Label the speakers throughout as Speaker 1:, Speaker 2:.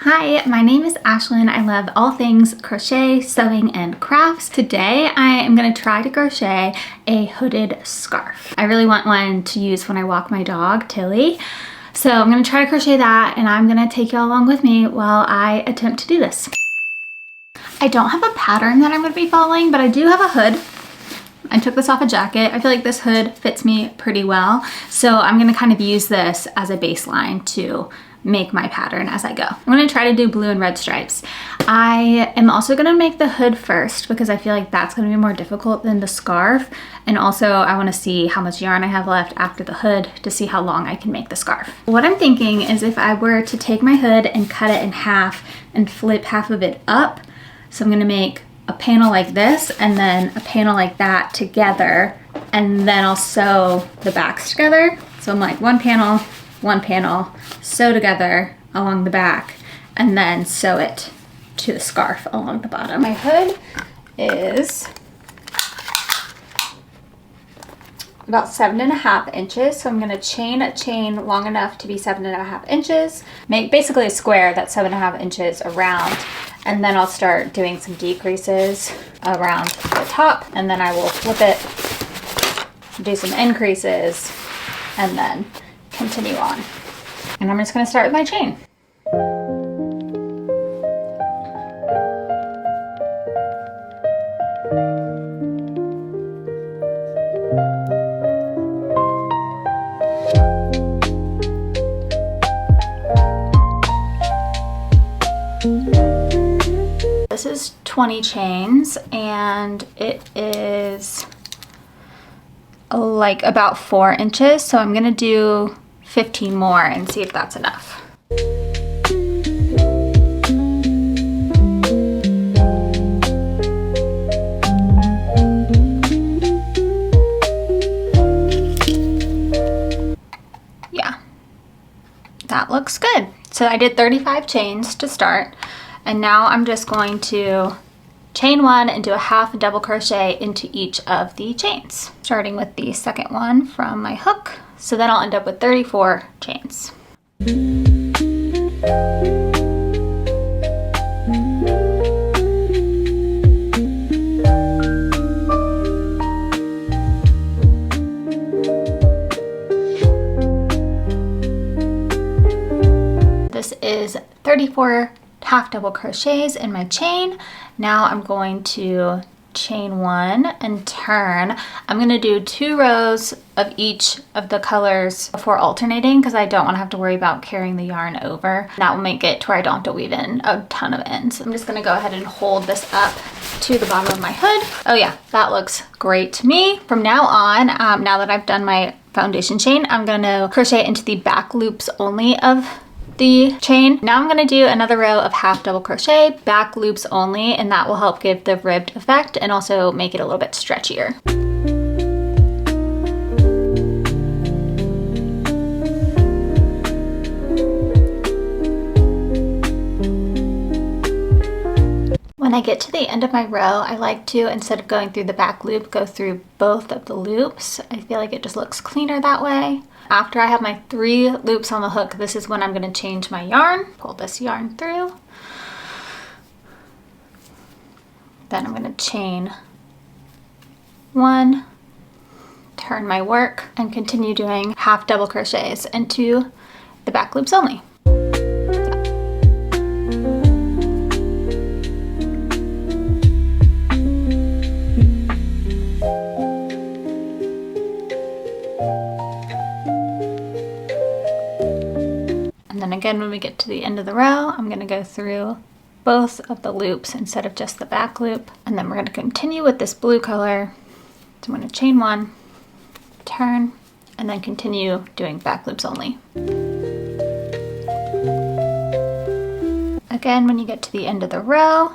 Speaker 1: Hi, my name is Ashlyn. I love all things crochet, sewing, and crafts. Today I am going to try to crochet a hooded scarf. I really want one to use when I walk my dog, Tilly. So I'm going to try to crochet that, and I'm going to take you along with me while I attempt to do this. I don't have a pattern that I'm going to be following, but I do have a hood. I took this off a jacket. I feel like this hood fits me pretty well. So I'm going to kind of use this as a baseline to make my pattern as I go. I'm going to try to do blue and red stripes. I am also going to make the hood first because I feel like that's going to be more difficult than the scarf. And also I want to see how much yarn I have left after the hood to see how long I can make the scarf. What I'm thinking is if I were to take my hood and cut it in half and flip half of it up, so I'm going to make a panel like this and then a panel like that together, and then I'll sew the backs together. So I'm like one panel, sew together along the back, and then sew it to the scarf along the bottom. My hood is about 7.5 inches, so I'm going to chain a chain long enough to be 7.5 inches. Make basically a square that's 7.5 inches around, and then I'll start doing some decreases around the top, and then I will flip it, do some increases, and then continue on. And I'm just going to start with my chain. This is 20 chains, and it is like about 4 inches, so I'm gonna do 15 more and see if that's enough. Yeah, that looks good. So I did 35 chains to start, and now I'm just going to chain one and do a half double crochet into each of the chains, starting with the second one from my hook. So then I'll end up with 34 chains. This is 34 half double crochets in my chain. Now I'm going to chain one and turn. I'm going to do 2 rows of each of the colors before alternating because I don't want to have to worry about carrying the yarn over. That will make it to where I don't have to weave in a ton of ends. I'm just going to go ahead and hold this up to the bottom of my hood. Oh yeah, that looks great to me. From now on, now that I've done my foundation chain, I'm going to crochet into the back loops only of the chain. Now I'm going to do another row of half double crochet, back loops only, and that will help give the ribbed effect and also make it a little bit stretchier. When I get to the end of my row, I like to, instead of going through the back loop, go through both of the loops. I feel like it just looks cleaner that way. After I have my 3 loops on the hook, this is when I'm going to change my yarn. Pull this yarn through. Then I'm going to chain 1, turn my work, and continue doing half double crochets into the back loops only. And then again, when we get to the end of the row, I'm going to go through both of the loops instead of just the back loop. And then we're going to continue with this blue color. So I'm going to chain 1, turn, and then continue doing back loops only. Again, when you get to the end of the row,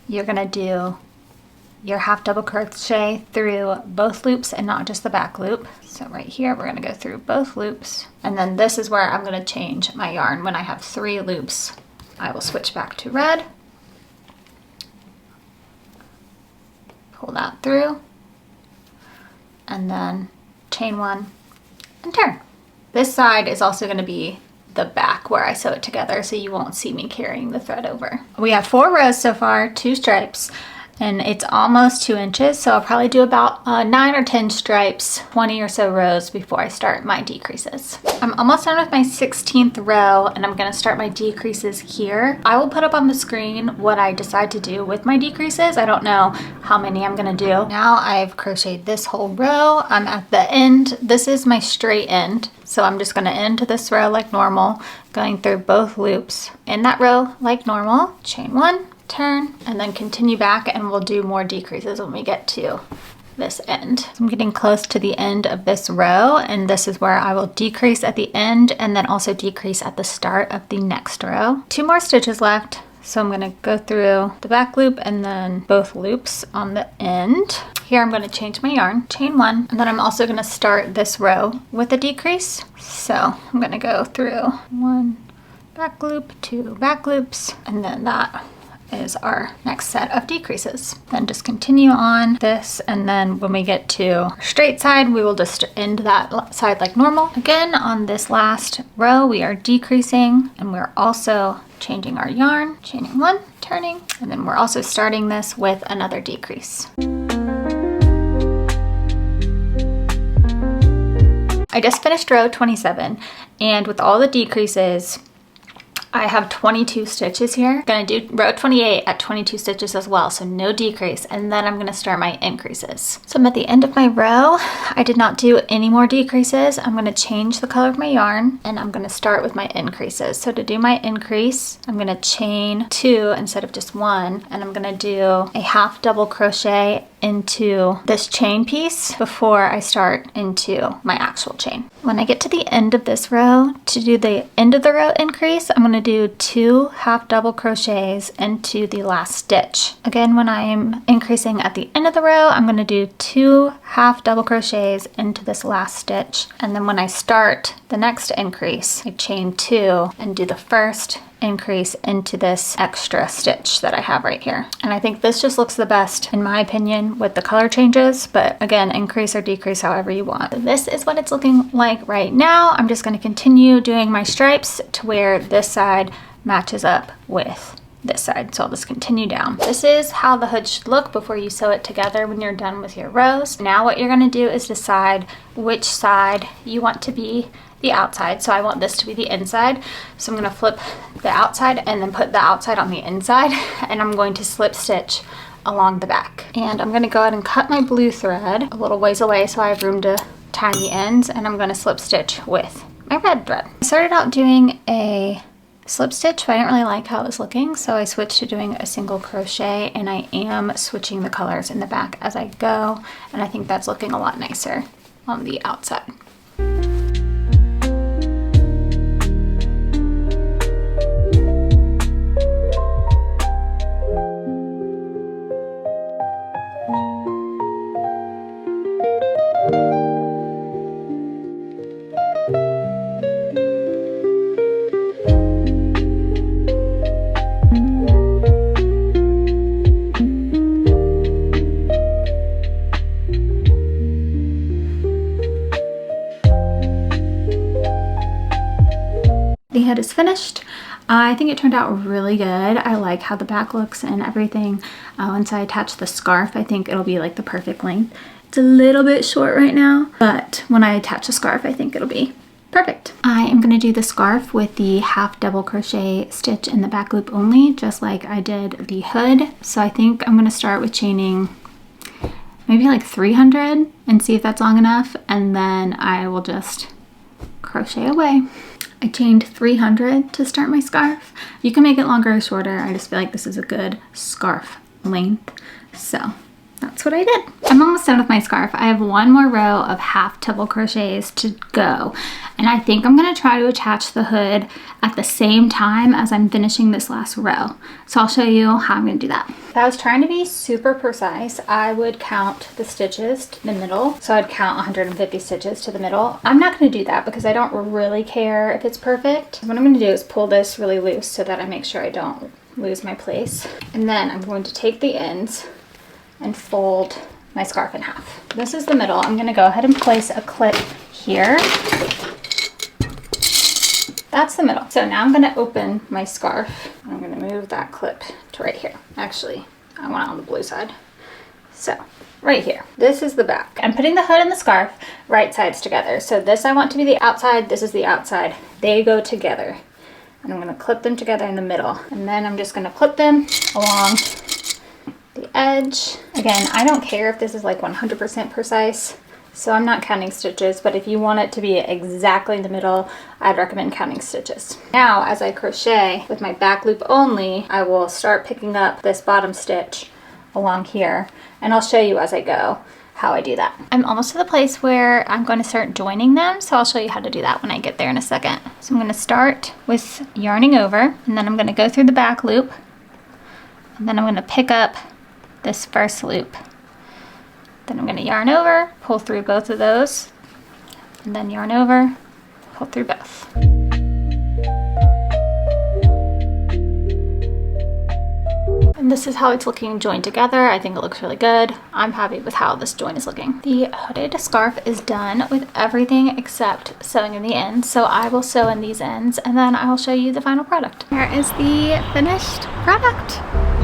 Speaker 1: you're going to do your half double crochet through both loops and not just the back loop. So right here, we're going to go through both loops. And then this is where I'm going to change my yarn. When I have 3 loops, I will switch back to red. Pull that through. And then chain 1 and turn. This side is also going to be the back where I sew it together, so you won't see me carrying the thread over. We have 4 rows so far, 2 stripes, and it's almost 2 inches, so I'll probably do about 9 or 10 stripes, 20 or so rows before I start my decreases. I'm almost done with my 16th row, and I'm gonna start my decreases here. I will put up on the screen what I decide to do with my decreases. I don't know how many I'm gonna do. Now I've crocheted this whole row. I'm at the end. This is my straight end, so I'm just gonna end this row like normal, going through both loops in that row like normal. Chain 1, turn, and then continue back, and we'll do more decreases when we get to this end. So I'm getting close to the end of this row, and this is where I will decrease at the end and then also decrease at the start of the next row. 2 more stitches left, so I'm going to go through the back loop and then both loops on the end. Here I'm going to change my yarn, chain 1, and then I'm also going to start this row with a decrease. So I'm going to go through 1 back loop, 2 back loops, and then that is our next set of decreases. Then just continue on this, and then when we get to straight side, we will just end that side like normal. Again, on this last row, we are decreasing, and we're also changing our yarn, chaining 1, turning, and then we're also starting this with another decrease. I just finished row 27, and with all the decreases, I have 22 stitches here. I'm gonna do row 28 at 22 stitches as well, so no decrease, and then I'm gonna start my increases. So I'm at the end of my row. I did not do any more decreases. I'm gonna change the color of my yarn, and I'm gonna start with my increases. So to do my increase, I'm gonna chain 2 instead of just 1, and I'm gonna do a half double crochet into this chain piece before I start into my actual chain. When I get to the end of this row, to do the end of the row increase, I'm going to do 2 half double crochets into the last stitch. Again, when I am increasing at the end of the row, I'm going to do 2 half double crochets into this last stitch, and then when I start the next increase, I chain 2 and do the first increase into this extra stitch that I have right here. And I think this just looks the best in my opinion with the color changes, but again, increase or decrease however you want. So this is what it's looking like right now. I'm just going to continue doing my stripes to where this side matches up with this side. So I'll just continue down. This is how the hood should look before you sew it together when you're done with your rows. Now what you're going to do is decide which side you want to be the outside. So I want this to be the inside. So I'm going to flip the outside and then put the outside on the inside, and I'm going to slip stitch along the back. And I'm going to go ahead and cut my blue thread a little ways away so I have room to tie the ends, and I'm going to slip stitch with my red thread. I started out doing a slip stitch, but I didn't really like how it was looking, so I switched to doing a single crochet, and I am switching the colors in the back as I go, and I think that's looking a lot nicer on the outside. The head is finished. I think it turned out really good. I like how the back looks and everything. Once I attach the scarf, I think it'll be like the perfect length. It's a little bit short right now, but when I attach the scarf, I think it'll be perfect. I am going to do the scarf with the half double crochet stitch in the back loop only, just like I did the hood. So I think I'm going to start with chaining maybe like 300 and see if that's long enough, and then I will just crochet away. I chained 300 to start my scarf. You can make it longer or shorter. I just feel like this is a good scarf length. So that's what I did. I'm almost done with my scarf. I have 1 more row of half double crochets to go. And I think I'm gonna try to attach the hood at the same time as I'm finishing this last row. So I'll show you how I'm gonna do that. If I was trying to be super precise, I would count the stitches to the middle. So I'd count 150 stitches to the middle. I'm not gonna do that because I don't really care if it's perfect. What I'm gonna do is pull this really loose so that I make sure I don't lose my place. And then I'm going to take the ends and fold my scarf in half. This is the middle. I'm gonna go ahead and place a clip here. That's the middle. So now I'm gonna open my scarf. I'm gonna move that clip to right here. Actually, I want it on the blue side. So right here, this is the back. I'm putting the hood and the scarf right sides together. So this I want to be the outside, this is the outside. They go together. And I'm gonna clip them together in the middle. And then I'm just gonna clip them along the edge. Again, I don't care if this is like 100% precise, so I'm not counting stitches, but if you want it to be exactly in the middle, I'd recommend counting stitches. Now, as I crochet with my back loop only, I will start picking up this bottom stitch along here, and I'll show you as I go how I do that. I'm almost to the place where I'm going to start joining them, so I'll show you how to do that when I get there in a second. So I'm going to start with yarning over, and then I'm going to go through the back loop, and then I'm going to pick up this first loop. Then I'm going to yarn over, pull through both of those, and then yarn over, pull through both. And this is how it's looking joined together. I think it looks really good. I'm happy with how this joint is looking. The hooded scarf is done with everything except sewing in the ends. So I will sew in these ends and then I will show you the final product. Here is the finished product.